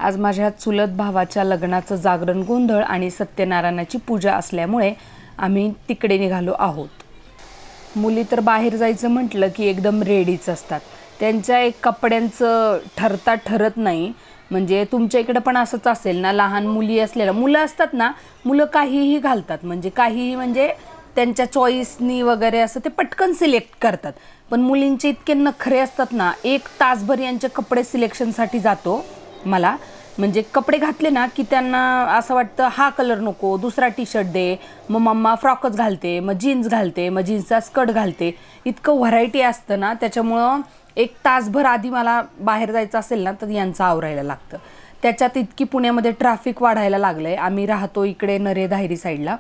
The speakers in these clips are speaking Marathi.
आज माझ्या चुलत भावाच्या लग्नाचं जागरण गोंधळ आणि सत्यनारायणाची पूजा असल्यामुळे आम्ही तिकडे निघालो आहोत. मुली तर बाहेर जायचं म्हटलं की एकदम रेडीच असतात. त्यांच्या एक कपड्यांचं ठरत नाही. म्हणजे तुमच्या इकडे पण असंच असेल ना, लहान मुली असलेल्या मुलं असतात ना, मुलं काहीही घालतात, म्हणजे काहीही म्हणजे त्यांच्या चॉईसनी वगैरे असं ते पटकन सिलेक्ट करतात. पण मुलींचे इतके नखरे असतात ना, 1 तासभर यांचे कपडे सिलेक्शनसाठी जातो मला. म्हणजे कपडे घातले ना की त्यांना असं वाटतं हा कलर नको, दुसरा टी शर्ट दे, मग मम्मा फ्रॉकच घालते, मग जीन्स घालते, मग जीन्सचा स्कर्ट घालते. इतकं व्हरायटी असतं ना, त्याच्यामुळं 1 तासभर आधी मला बाहेर जायचं असेल ना तर यांचं आवरायला लागतं. त्याच्यात इतकी पुण्यामध्ये ट्रॅफिक वाढायला लागलं आहे. आम्ही राहतो इकडे नरे धायरी साईडला,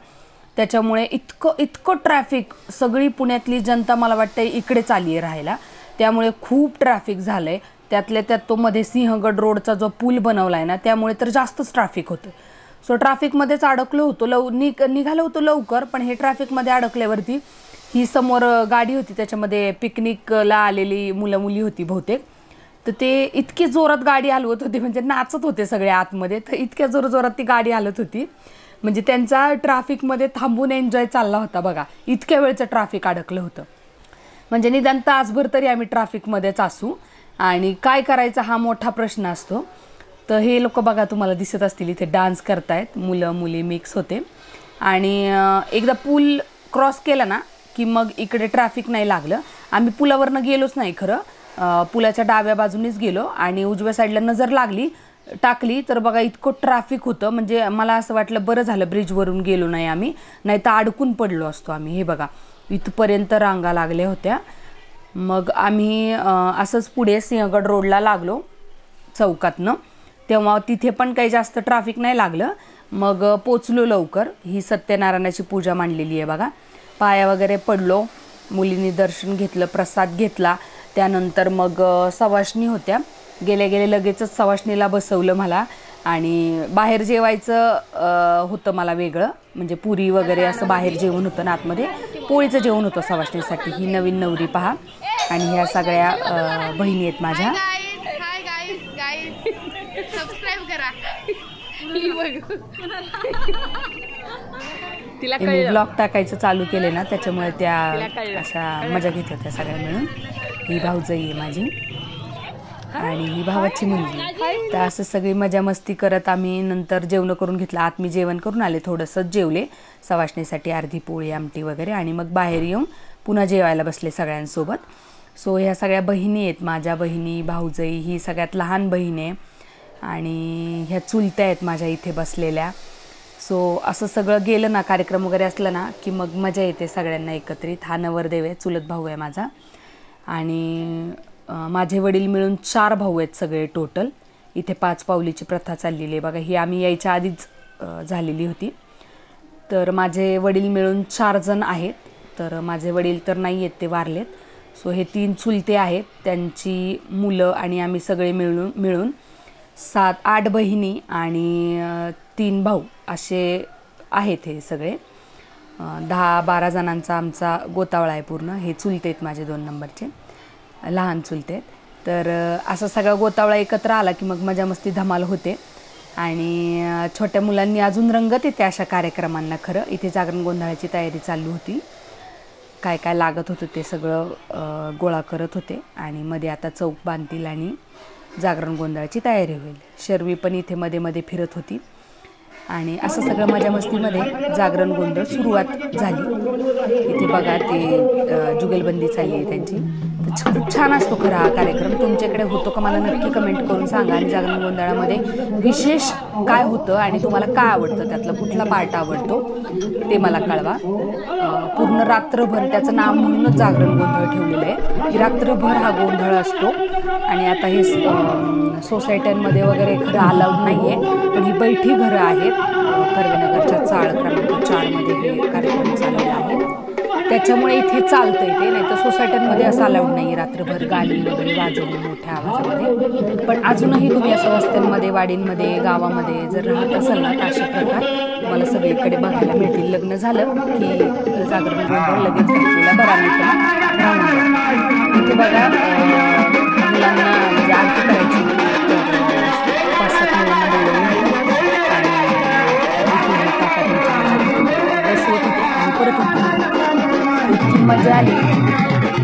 त्याच्यामुळे इतकं ट्रॅफिक, सगळी पुण्यातली जनता मला वाटतं इकडेच आली आहे राहायला, त्यामुळे खूप ट्रॅफिक झालं आहे. त्यातल्या त्यात तो मध्ये सिंहगड रोडचा जो पूल बनवला आहे ना, त्यामुळे तर जास्तच ट्रॅफिक होतं. सो ट्रॅफिकमध्येच अडकलो होतो. निघालो होतो लवकर, पण हे ट्रॅफिकमध्ये अडकल्यावरती ही समोर गाडी होती, त्याच्यामध्ये पिकनिकला आलेली मुलं मुली होती बहुतेक. तर ते इतकी जोरात गाडी हलवत होती, म्हणजे नाचत होते सगळे आतमध्ये. तर इतक्या जोरात ती गाडी हलत होती, म्हणजे त्यांचा ट्रॅफिकमध्ये थांबून एन्जॉय चालला होता बघा. इतक्या वेळचं ट्रॅफिक अडकलं होतं, म्हणजे निदान तासभर तरी आम्ही ट्रॅफिकमध्येच असू. आणि काय करायचा हा मोठा प्रश्न असतो. तर हे लोक बघा तुम्हाला दिसत असतील इथे डान्स करतायत, मुलं मुली मिक्स होते. आणि एकदा पूल क्रॉस केला ना की मग इकडे ट्रॅफिक नाही लागलं. आम्ही पुलावरनं गेलोच नाही खरं, पुलाच्या डाव्या बाजूनेच गेलो आणि उजव्या साईडला नजर टाकली तर बघा इतकं ट्रॅफिक होतं. म्हणजे मला असं वाटलं बरं झालं ब्रिजवरून गेलो नाही आम्ही, नाही तर अडकून पडलो असतो आम्ही. हे बघा इथपर्यंत रांगा लागल्या होत्या. मग आम्ही असंच पुढे सिंहगड रोडला लागलो चौकातनं, तेव्हा तिथे पण काही जास्त ट्रॅफिक नाही लागलं. मग पोचलो लवकर. ही सत्यनारायणाची पूजा मांडलेली आहे बघा. पाया वगैरे पडलो, मुलींनी दर्शन घेतलं, प्रसाद घेतला. त्यानंतर मग सवाष्णी होत्या, गेले लगेचच सवाष्णीला बसवलं मला. आणि बाहेर जेवायचं होतं मला वेगळं, म्हणजे पुरी वगैरे असं बाहेर जेवण होतं ना, आतमध्ये पोळीचं जेवण होतं सवाष्णीसाठी. ही नवीन नवरी पहा, आणि ह्या सगळ्या बहिणी आहेत माझ्या. मी ब्लॉग टाकायचं चालू केले ना, त्याच्यामुळे त्या अशा मजा घेत होत्या सगळ्या मिळून. ही भाऊजाई आहे माझी आणि ही भावाची मुलगी. तर असं सगळी मजा मस्ती करत आम्ही नंतर जेवण करून घेतलं. आत मी जेवण करून आले, थोडंसंच जेवले सवाष्णीसाठी, अर्धी पोळी आमटी वगैरे. आणि मग बाहेर येऊन पुन्हा जेवायला बसले सगळ्यांसोबत. सो ह्या सगळ्या बहिणी आहेत माझ्या, बहिणी भाऊजाई. ही सगळ्यात लहान बहीण आहे आणि ह्या चुलत्या आहेत माझ्या इथे बसलेल्या. सो असं सगळं गेलं ना, कार्यक्रम वगैरे असलं ना की मग मजा येते सगळ्यांना एकत्रित. हा नवरदेव आहे, चुलत भाऊ आहे माझा. आणि माझे वडील मिळून 4 भाऊ आहेत सगळे टोटल. इथे 5 पावलीची प्रथा चाललेली आहे बघा. ही आम्ही यायच्या आधीच झालेली होती. तर माझे वडील मिळून 4 जण आहेत. तर माझे वडील तर नाही आहेत, ते वारलेत. सो हे 3 चुलते आहेत, त्यांची मुलं आणि आम्ही सगळे मिळून 7-8 बहिणी आणि 3 भाऊ असे आहेत हे सगळे. 10-12 जणांचा आमचा गोतावळा आहे पूर्ण. हे चुलते आहेत माझे 2 नंबरचे, लहान चुलते आहेत. तर असा सगळा गोतावळा एकत्र आला की मग मजा मस्ती धमाल होते. आणि छोट्या मुलांनी अजून रंगत येते अशा कार्यक्रमांना खरं. इथे जागरण गोंधळाची तयारी चालू होती, काय काय लागत होतं ते सगळं गोळा करत होते. आणि मध्ये आता चौक बांधतील आणि जागरण गोंधळाची तयारी होईल. शर्वी पण इथे मध्ये मध्ये फिरत होती. आणि असं सगळं मजा मस्तीमध्ये जागरण गोंधळ सुरुवात झाली. इथे बघा ते जुगलबंदी चालली आहे त्यांची. तर खूप छान असतो खरा हा कार्यक्रम. तुमच्याकडे होतो का मला नक्की कमेंट करून सांगा. आणि जागरण गोंधळामध्ये विशेष काय होतं आणि तुम्हाला काय आवडतं, त्यातला कुठला पार्ट आवडतो ते मला कळवा. पूर्ण रात्रभर, त्याचं नाव म्हणूनच जागरण गोंधळ ठेवलेलं आहे की रात्रभर हा गोंधळ असतो. आणि आता हे सोसायट्यांमध्ये वगैरे खरं अलाउड नाही आहे, पण ही बैठी घरं आहेत. कर्वेनगरच्या चाळ क्रमांक 4 मध्ये हे कार्यक्रम चाललेला आहे, त्याच्यामुळे इथे चालतंय ते. नाही तर सोसायट्यांमध्ये असं अलाउड नाही आहे रात्रभर गाणी वगैरे वाजवणे मोठ्या आवाजामध्ये. पण अजूनही तुम्ही असं वस्त्यांमध्ये, वाडींमध्ये, गावामध्ये जर राहत असाल ना, तर अशा प्रकार तुम्हाला सगळीकडे बघायला मिळतील. लग्न झालं की जागरण गोंधळ लगेच घातलेला बरा, नाही तर राहून द्या. इथे बघा मुलांना म्हणजे आरती करायची, 5-7 आली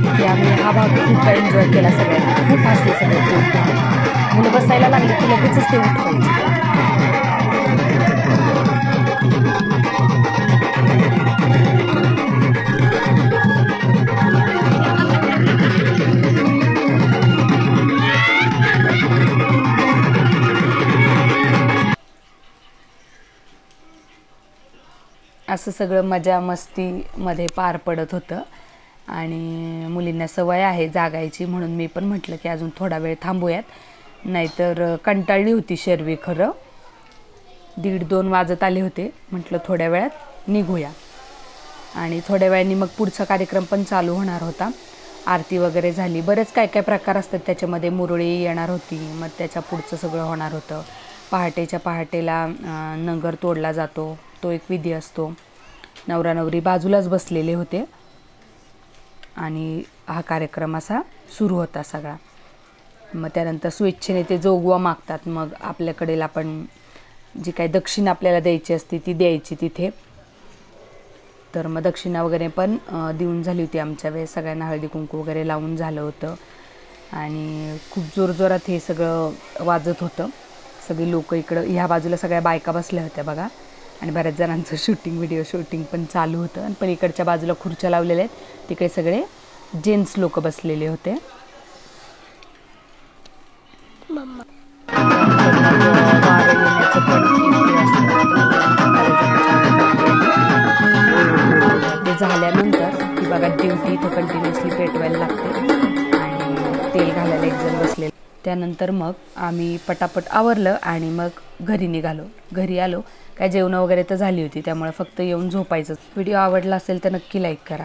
की आम्ही हा भाग खूप एन्जॉय केला सगळ्यांनी, खूप हसले सगळे. मुलं बसायला लागली की लगेचच ते उठवायचे. असं सगळं मजा मस्तीमध्ये पार पडत होतं आणि मुलींना सवय आहे जागायची, म्हणून मी पण म्हटलं की अजून थोडा वेळ थांबूयात, नाहीतर कंटाळली होती शर्वी. खरं 1:30-2 वाजत आले होते. म्हटलं थोड्या वेळात निघूया. आणि थोड्या वेळाने मग पुढचा कार्यक्रम पण चालू होणार होता. आरती वगैरे झाली. बरेच काय काय प्रकार असतात त्याच्यामध्ये. मुरळी येणार होती, मग त्याच्या पुढचं सगळं होणार होतं. पहाटेच्या पहाटेला नंगर तोडला जातो, तो एक विधी असतो. नवरा नवरी बाजूलाच बसलेले होते आणि हा कार्यक्रम असा सुरू होता सगळा. मग त्यानंतर स्वेच्छेने ते जोगवा मागतात. मग आपल्याकडे आपण जी काही दक्षिणा आपल्याला द्यायची असते ती द्यायची तिथे. तर मग दक्षिणा वगैरे पण देऊन झाली होती आमच्या वेळेस. सगळ्यांना हळदी कुंकू वगैरे लावून झालं होतं आणि खूप जोरजोरात हे सगळं वाजत होतं. सगळी लोक इकडं ह्या बाजूला सगळ्या बायका बसल्या होत्या बघा, आणि बऱ्याच जणांचं व्हिडिओ शूटिंग पण चालू होतं. आणि पण इकडच्या बाजूला खुर्च्या लावलेल्या आहेत, तिकडे सगळे जेंट्स लोक बसलेले होते. ते झाल्यानंतर ती बघा ड्युटी इथं कंटिन्युअसली पेटवायला लागते आणि तेल घालायला एक जण बसले. त्यानंतर मग आम्ही पटापट आवरलं आणि मग घरी निघालो. घरी आलो, काय जेवण वगैरे तर झाली होती, त्यामुळे फक्त येऊन झोपायचं. व्हिडिओ आवडला असेल तर नक्की लाईक करा.